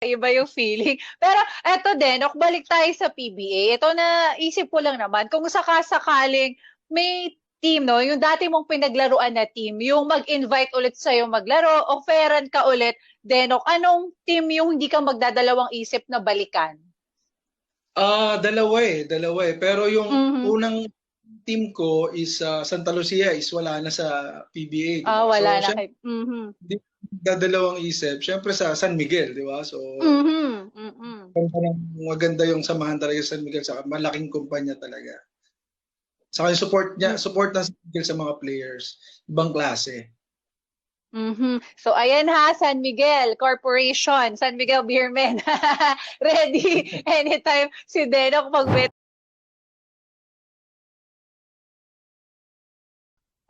Iba yung feeling. Pero eto din, balik tayo sa PBA. Ito na isip ko lang naman, kung sakasakaling may team, no, yung dati mong pinaglaruan na team, yung mag-invite ulit sa'yo maglaro, offeran ka ulit, Denok, anong team yung hindi ka magdadalawang isip na balikan? Dalawa eh. Pero yung Mhm. unang team ko is Santa Lucia is wala na sa PBA, di ba? Wala So, na syempre, kay mhm. hindi ko dadalawang isip. Syempre sa San Miguel, di ba? So, Mhm. Mhm. maganda yung samahan talaga sa San Miguel. Saka malaking kumpanya talaga. Saka yung support ng San Miguel sa mga players. Ibang klase. Mhm. So ayan ha, San Miguel Corporation, San Miguel Beermen. Ready anytime si Denok mag-bet.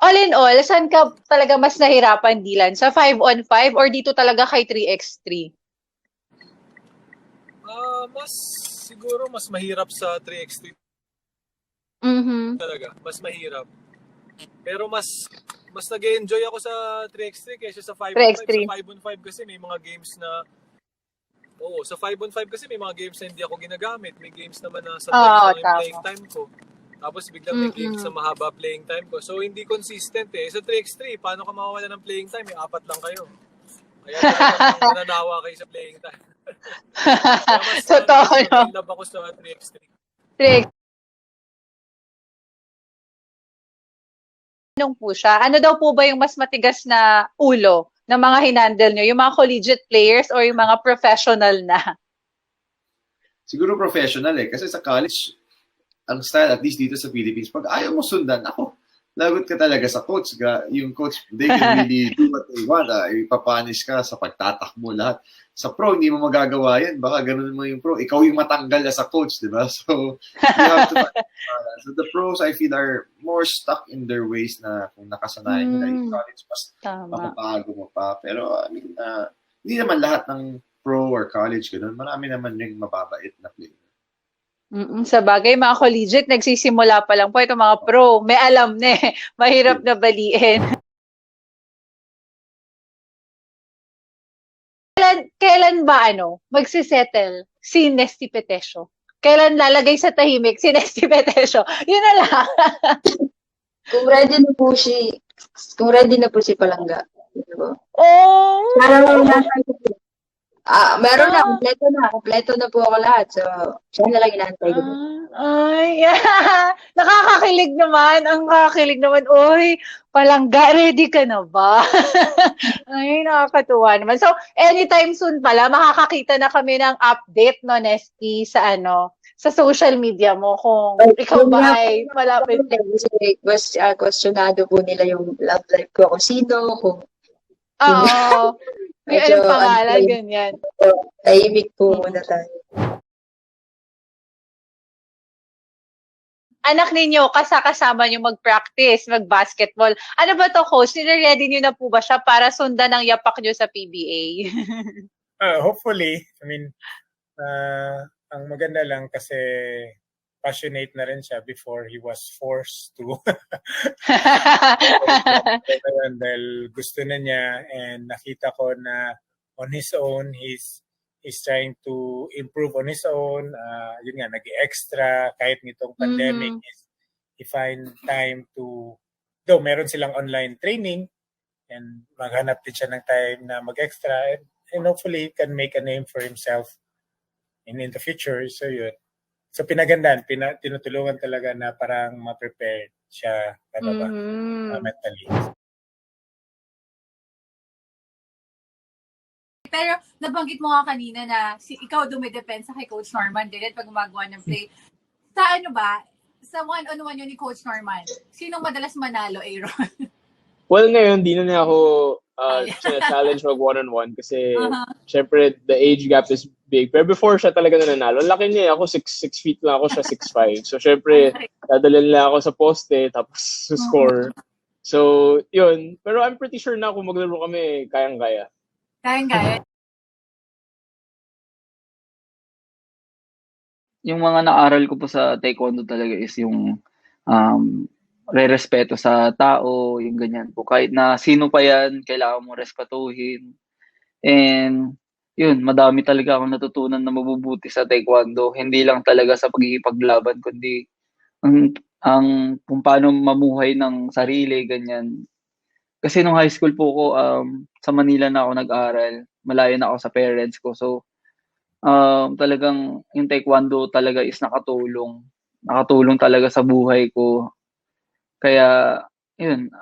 All in all, saan ka talaga mas nahirapan, Dylan? Sa 5-on-5 or dito talaga kay 3x3? Siguro mas mahirap sa 3x3 Mhm. talaga. Mas mahirap. Pero mas nag-enjoy ako sa 3x3 kaysa sa 5-on-5. 3x3. Sa 5-on-5 kasi may mga games na sa 5-on-5 kasi may mga games na hindi ako ginagamit. May games naman na sandali Oo, lang yung playing tama. time ko. Tapos biglang may games na Mm-mm. mahaba playing time ko. So hindi consistent eh. Sa 3x3, paano ka mawawala ng playing time? May 4 lang kayo. Kaya talagang mananawa kayo sa playing time. Kaya Totoo, mas no? in love ako sa 3x3. 3x. Anong po siya? Ano daw po ba yung mas matigas na ulo ng mga hinandle nyo? Yung mga collegiate players or yung mga professional na? Siguro professional eh. Kasi sa college, ang style, at least dito sa Philippines, pag ayaw mo sundan, ako, lagot ka talaga sa coach. Yung coach, they can really do what they want. Ipapanish ka sa pagtatakbo lahat. Sa pro, hindi mo magagawa yan. Baka ganun mo yung pro. Ikaw yung matanggal na sa coach, di ba? So, you have to find balance. So, the pros, I feel, are more stuck in their ways na kung nakasanayan nila. Yung college, mas Tama. mapapago mo pa. Pero, I mean, hindi naman lahat ng pro or college, ganun. Marami naman yung mababait na player. Sa bagay, mga collegiate, nagsisimula pa lang po. Ito mga pro, may alam na eh. Mahirap na baliin. Kailan ba magsisettle si Nesty Petesio? Kailan lalagay sa tahimik si Nesty Petesio? Yun na lang. Kung ready na po si Palangga. Diba? Oh! Parang meron na, kompleto na po ako lahat. So, siya na lang inaantay ko. Ay, nakakakilig naman. Ang kakakilig naman. Uy, Palangga, ready ka na ba? Ay, nakakatuwa naman. So, anytime soon pala, makakakita na kami ng update, no, Nesty, sa sa social media mo kung ikaw ba ay malapit. Kasi questionado po nila yung love life ko. Kung sino, kung Oo. Yung medyo, anong pangalan, ganyan. tahimik po muna tayo. Anak ninyo, kasama nyo mag-practice, mag-basketball. Ano ba to, coach? Nire-ready nyo na po ba siya para sundan ang yapak nyo sa PBA? Hopefully. I mean, ang maganda lang kasi passionate na rin siya before he was forced to. Dahil gusto na niya and nakita ko na on his own, he's trying to improve on his own. Yun nga, nag-extra kahit nitong pandemic. He find time to, though meron silang online training and maghanap din siya ng time na mag-extra and hopefully he can make a name for himself in the future. So yun. So pinagandaan, tinutulungan talaga na parang ma-prepare siya mentally. Pero nabanggit mo nga kanina na ikaw dumidepensa kay Coach Norman din pag gumagawa ng play. Sa sa one-on-one yun ni Coach Norman, sinong madalas manalo, Aaron? Well, ngayon, di na ako challenge mag one-on-one kasi syempre the age gap is big. Pero before siya talaga nanalo, laki niya. Ako 6 feet lang ako, siya 6'5". So syempre, dadalhin lang ako sa poste tapos score. So, yun. Pero I'm pretty sure na kung maglaro kami, kayang-kaya. Kayang-kaya. yung mga naaral ko po sa taekwondo talaga is yung rerespeto sa tao, yung ganyan po. Kahit na sino pa yan, kailangan mo respetuhin. And yun, madami talaga akong natutunan na mabubuti sa taekwondo. Hindi lang talaga sa pagkikipaglaban, kundi kung paano mamuhay ng sarili, ganyan. Kasi nung high school po ko, sa Manila na ako nag-aral. Malayo na ako sa parents ko. So, talagang yung taekwondo talaga is nakatulong. Nakatulong talaga sa buhay ko. Kaya, yun,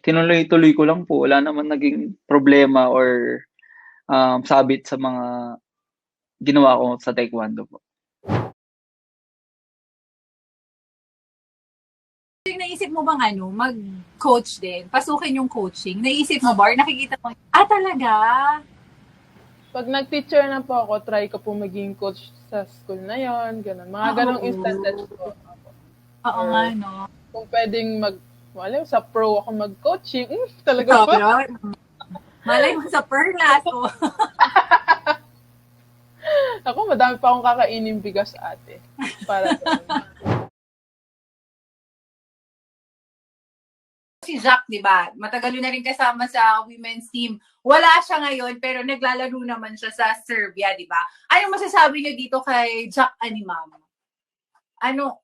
tinuloy-tuloy ko lang po. Wala naman naging problema or sabit sa mga ginawa ko sa taekwondo po. Naisip mo bang mag-coach din? Pasukin yung coaching? Naisip mo ba? Or nakikita mo, talaga? Pag nag-teacher na po ako, try ko po maging coach sa school na yon, ganun. Mga ganong instances po. Oo nga, no? Kung pwedeng sa pro ako mag-coaching, talaga po. Malay mo sa perlas. Ako, madami pa akong kakainin bigas, ate. Para si Jack, di ba? Matagal na rin kasama sa women's team. Wala siya ngayon, pero naglalaro naman siya sa Serbia, di ba? Ano masasabi niyo dito kay Jack Animam?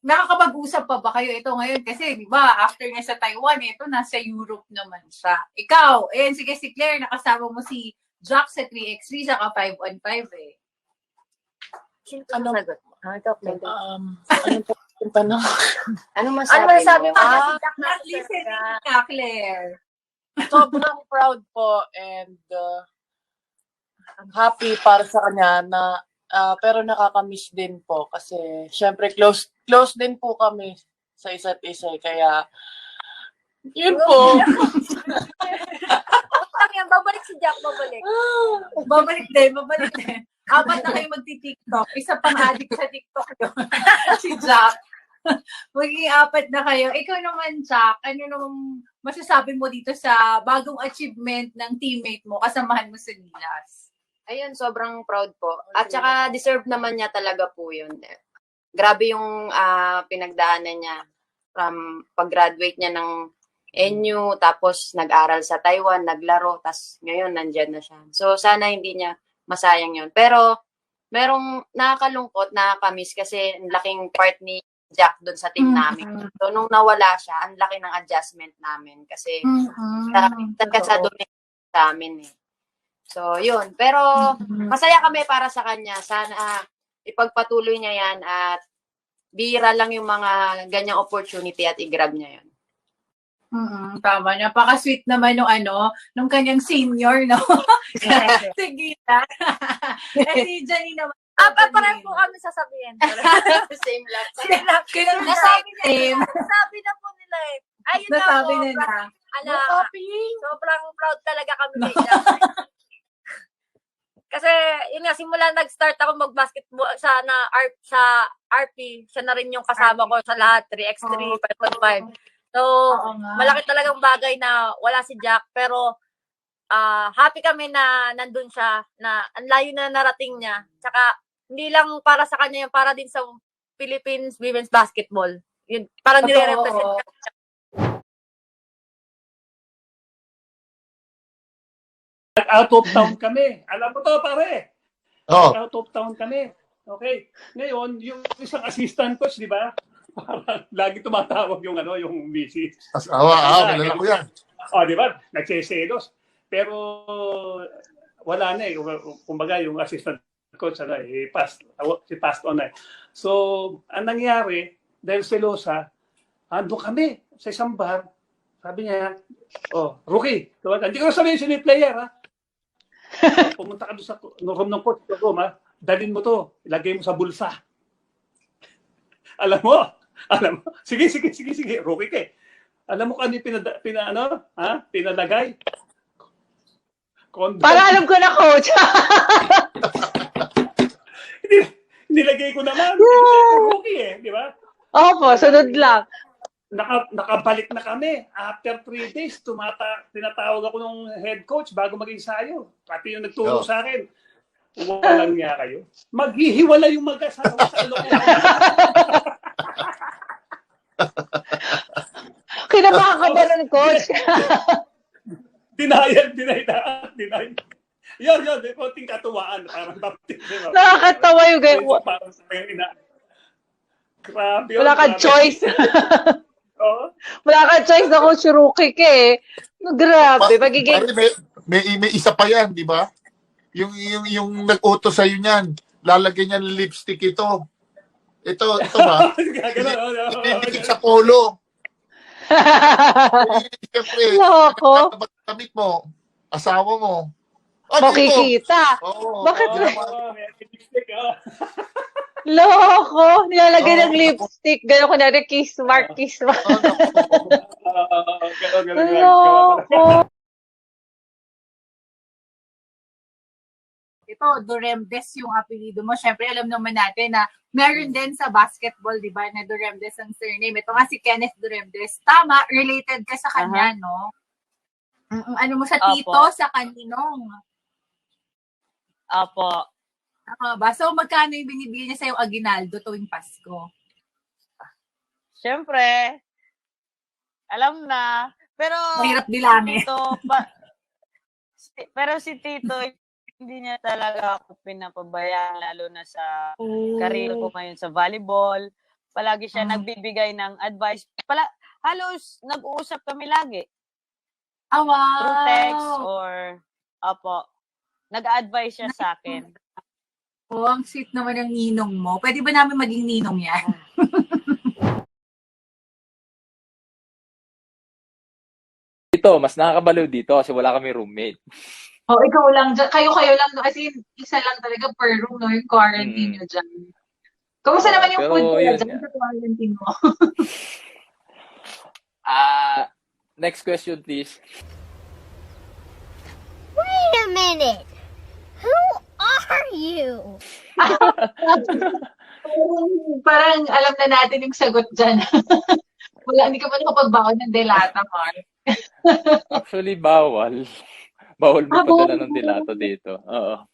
Nakakapag-usap pa ba kayo ito ngayon? Kasi, di ba, after niya sa Taiwan, ito, nasa Europe naman siya. Ikaw, sige si Claire, nakasama mo si Jack sa 3x3, saka 5-on-5 eh. Ano sagot mo? Ikaw, Claire. Ano masabi mo? Listen ka, Claire. Sobrang proud po and I'm happy para sa kanya na pero nakakamiss din po kasi syempre close din po kami sa isa't isa kaya yun po. Babalik si Jack, babalik. Babalik din. Apat na kayo magti-TikTok. Isa pang addict sa TikTok yun. Si Jack. Magiging apat na kayo. Ikaw naman, Jack, ano namang masasabi mo dito sa bagong achievement ng teammate mo, kasamahan mo sa Gilas? Ayun, sobrang proud po. At saka deserve naman niya talaga po yun. Grabe yung pinagdaanan niya from pag-graduate niya ng NU, tapos nag-aral sa Taiwan, naglaro, tapos ngayon nandyan na siya. So sana hindi niya masayang yun. Pero merong nakakalungkot, nakakamiss kasi laking part ni Jack doon sa team namin. So nung nawala siya, ang laki ng adjustment namin kasi sa donate sa amin eh. So yun, pero masaya kami para sa kanya. Sana ipagpatuloy niya yan at bihira lang yung mga ganyang opportunity at i-grab niya yun. Tama, napaka-sweet naman nung kanyang senior, no? Sige na. Si Janine naman. Pareho po kami sasabihin. Same lang. Nasabi na po nila eh. Ayun nasabi na po. Sobrang proud talaga kami kay Jack. Kasi, yun nga, simula nag-start ako mag-basketball sa RP, siya na rin yung kasama ko sa lahat, 3x3, 5x5. So, malaki talagang bagay na wala si Jack, pero happy kami na nandun siya, na ang layo na narating niya. Tsaka, hindi lang para sa kanya yun, para din sa Philippines women's basketball. Yun, parang nire-represent ka. Out of town kami. Alam mo to, pare. Out of town kami. Okay. Ngayon, yung isang assistant coach, di ba? Parang lagi tumatawag yung misis. Kilala ko yan. Di ba? Nagseselos. Pero wala na eh. Kumbaga, yung assistant coach, si passed on na eh. So, ang nangyari, dahil selosa, ando kami sa isang bar. Sabi niya, rookie. Hindi ko na sabihin sino yung player, ha? Pumunta ka doon sa room ng coach, dalhin mo to, ilagay mo sa bulsa. Alam mo, sige, rookie ka eh. Alam mo kung ano yung pinalagay? Condom. Para alam ko na, coach. Nilagay ko naman. Rookie eh, di ba? Opo, sunod lang. Nakabalik na kami. After 3 days, tinatawag ako ng head coach bago mag-ensayo. Pati yung nagturo sa akin. Walang niya kayo. Maghihiwala yung mag-asawa sa loob. Kinabahan ka ba nun, coach? Denial. Yun, konting katuwaan. Parang baptism. Nakakatawa yung ganyan. Parang sa mga Grabe. Wala kang choice. Oo. Wala kang choice na Coach Rookie ka eh. Grabe, magiging... Pare, may isa pa yan, di ba? Yung nag-utos sa'yo niyan, lalagyan niya ng lipstick ito. Ito ba? Inikit sa polo. Siyempre, Loko. damit mo, asawa mo. Makikita. Oo. Bakit? May lipstick. Loko. Nilalagay ng lipstick. Gano'n ko na rin, kiss mark. Loko. Ito, Duremdes yung apelido mo. Siyempre, alam naman natin na meron din sa basketball, di ba, na Duremdes ang surname. Ito nga si Kenneth Duremdes. Tama, related ka sa kanya, no? Ano mo sa tito, Opo. sa kaninong? Opo. Tama ba? So, magkano yung binibigyan niya sa'yo aginaldo tuwing Pasko? Siyempre, alam na. Pero, Mahirap bilangin. pero si Tito, hindi niya talaga ako pinapabayaan, lalo na sa career ko ngayon sa volleyball. Palagi siya nagbibigay ng advice. Halos nag-uusap kami lagi. Wow. Through text or, nag-advise siya sa akin. Oh, ang sweet naman ng ninong mo. Pwede ba namin maging ninong yan? Dito, mas nakakabaliw dito kasi wala kami roommate. Oh, ikaw lang dyan. Kayo lang. No? As in, isa lang talaga per room, no? Yung quarantine nyo dyan. Kamusta naman yung Pero food nila yun dyan nga. sa quarantine mo? Next question, please. Wait a minute. Who are you? Parang alam na natin yung sagot dyan. Wala, hindi ka pa nakapagbaon ng delata, Mark. Actually, bawal. Bawal magpadala ng dilato dito. Oo.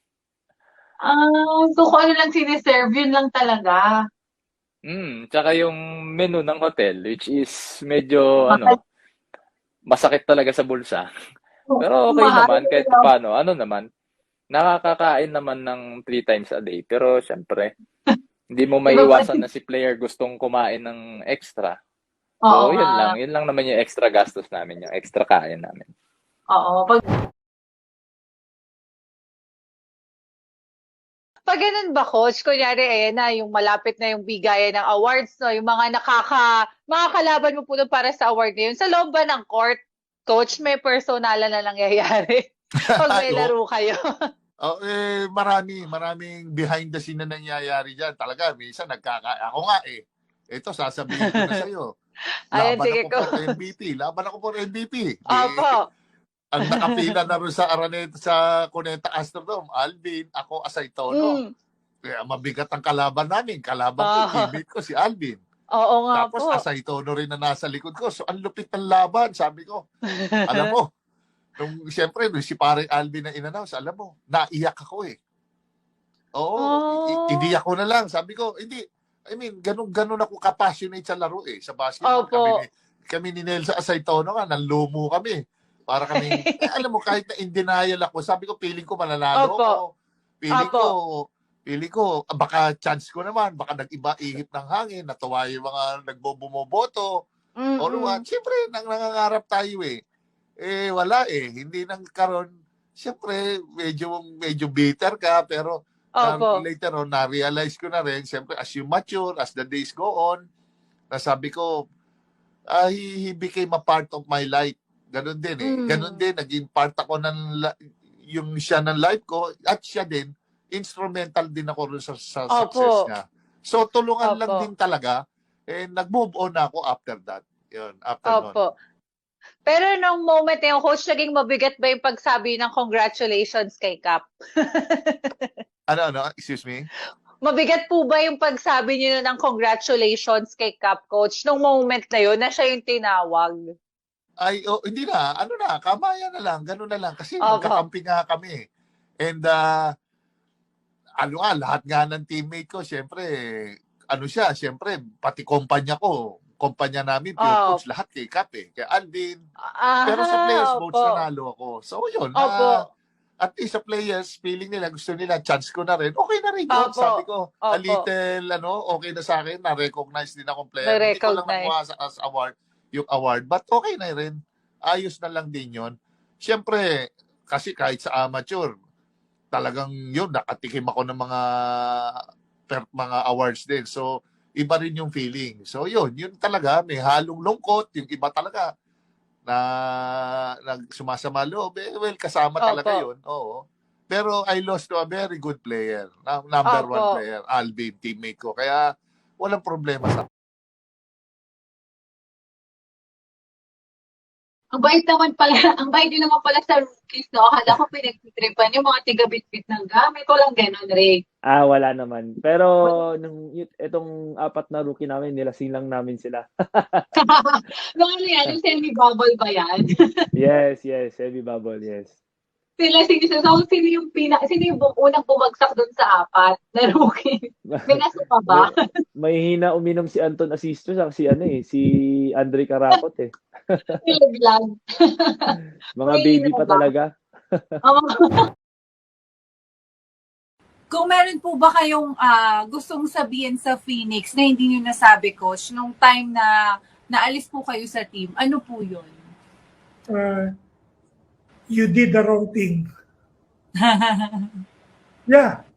So kung ano lang siniserve, yun lang talaga. Tsaka yung menu ng hotel, which is medyo, masakit talaga sa bulsa. Pero okay naman, kahit paano. Ano naman, nakakakain naman ng 3 times a day. Pero syempre, hindi mo maiiwasan na si player gustong kumain ng extra. So, yun lang. Yun lang naman yung extra gastos namin, yung extra kain namin. Oo. Pag ganun ba, coach, kunyari, ayan na, yung malapit na yung bigayan ng awards, no, yung mga makakalaban mo po doon para sa award na yun. Sa loob ba ng court, coach, may personalan na nangyayari pag may laro kayo? Maraming behind the scene na nangyayari dyan. Talaga, minsan ako nga ito, sasabihin ko na sa'yo. Ayan, sige ko. Laban ako for MVP. Opo. Ang nakapila na rin sa Araneta, sa Cuneta Astrodome, Alvin, ako, Asay Tono. Kaya mabigat ang kalaban namin. Kalaban ko, teammate ko, si Alvin. Oo nga Tapos po. Asay Tono rin na nasa likod ko. So, ang lupit ng laban, sabi ko. Alam mo, siyempre, si parang Alvin na in-announce, alam mo, naiyak ako hindi ako na lang. Sabi ko, hindi. I mean, ganun ako ka-passionate sa laro sa basketball. Kami ni Nelsa Asay Tono nanlumo kami. Para kami, alam mo, kahit na in denial ako, sabi ko, feeling ko mananalo ako. Feeling ko, baka chance ko naman, baka nag-iba ihip ng hangin, natuwa yung mga nagboboto. Or what, siyempre, nangangarap tayo wala hindi nang karon. Siyempre, medyo bitter ka, pero later on, na-realize ko na rin, siyempre, as you mature, as the days go on, nasabi ko, he became a part of my life. Ganun din Ganun din, naging part ako yung siya ng life ko, at siya din, instrumental din ako rin sa success niya. So, tulungan lang din talaga, nag-move on ako after that. Yun, after nun. Pero nung moment na yung coach, naging mabigat ba yung pagsabi ng congratulations kay Cap? Ano? Excuse me? Mabigat po ba yung pagsabi niyo ng congratulations kay Cap, coach, nung moment na yun, na siya yung tinawag? Hindi na. Kamaya na lang. Ganun na lang. Kasi magkakampi nga kami. And lahat nga ng teammate ko, syempre, syempre, pati kumpanya namin, pure coach, lahat kay Cap kay Alvin. Pero sa players votes, nanalo ako. So, yun, at least sa players, feeling nila, gusto nila, chance ko na rin, okay na rin yun. Sabi ko, a little, okay na sa akin, na-recognize din akong player. Hindi ko lang nakuha as yung award, but okay na rin. Ayos na lang din yun. Siyempre, kasi kahit sa amateur, talagang yun, nakatikim ako ng mga awards din. So, iba rin yung feeling. So, yun talaga, may halong lungkot, yung iba talaga, na sumasama loob, well, kasama talaga yun. Oo. Pero I lost to a very good player. Number one player, Alvin, teammate ko. Kaya walang problema sa Ang bait naman pala sa rookies, no? Akala ko pinagtitripan yung mga tiga-bit-bit ng gamit. Walang ganun, Ray. Wala naman. Pero itong 4 na rookie namin, nilasing lang namin sila. Nung ano yan? Yung semi-bubble ba yan? Yes, semi-bubble, yes. So, sino yung unang bumagsak doon sa 4 na rookie? May nasa pa ba? May hina uminom si Anton Asisto sa si Andre Carapot Nilaglag. Mga baby pa talaga. Kung meron po ba kayong gustong sabihin sa Phoenix na hindi nyo nasabi, Coach, nung time na naalis po kayo sa team, ano po yun? You did the wrong thing. Yeah,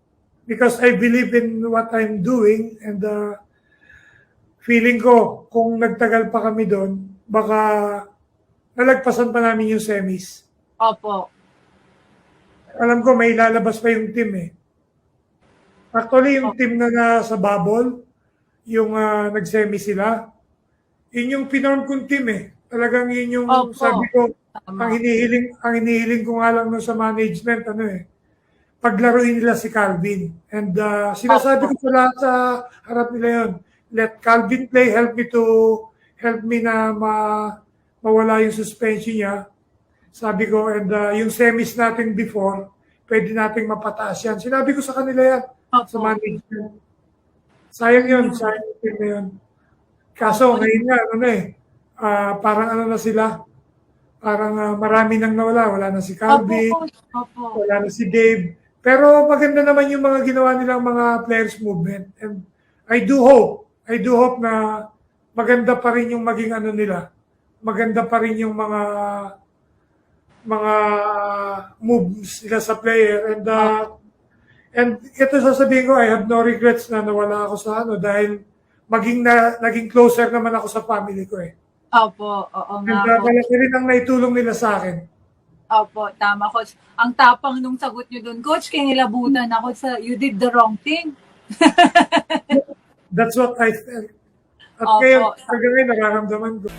because I believe in what I'm doing and feeling ko kung nagtagal pa kami doon, baka nalagpasan pa namin yung semis. Opo. Alam ko may lalabas pa yung team Actually, yung team na nasa bubble, yung nag-semi sila, yun yung pinorm kong team Talagang yun yung sabi ko, ang hinihiling ko nga lang sa management, paglaruin nila si Calvin. And sinasabi ko sa lahat sa harap nila yun, let Calvin play, help me na mawala yung suspension niya. Sabi ko, and yung semis natin before, pwede nating mapataas yan. Sinabi ko sa kanila yan, sa management. Sayang yun, sayang yung team na yun. Kaso ngayon nga, parang na sila, parang marami nang nawala. Wala na si Calvin, wala na si Dave. Pero maganda naman yung mga ginawa nilang mga players movement. And I do hope na maganda pa rin yung maging nila. Maganda pa rin yung mga moves nila sa player. And ito sasabihin ko, I have no regrets na nawala ako sa dahil naging closer naman ako sa family ko Opo, oo nga. And malaki rin ang naitulong nila sa akin. Opo, tama, Coach. Ang tapang nung sagot nyo doon, Coach, kaya nilabutan ako sa you did the wrong thing. That's what I felt. At ngayon, nararamdaman ko.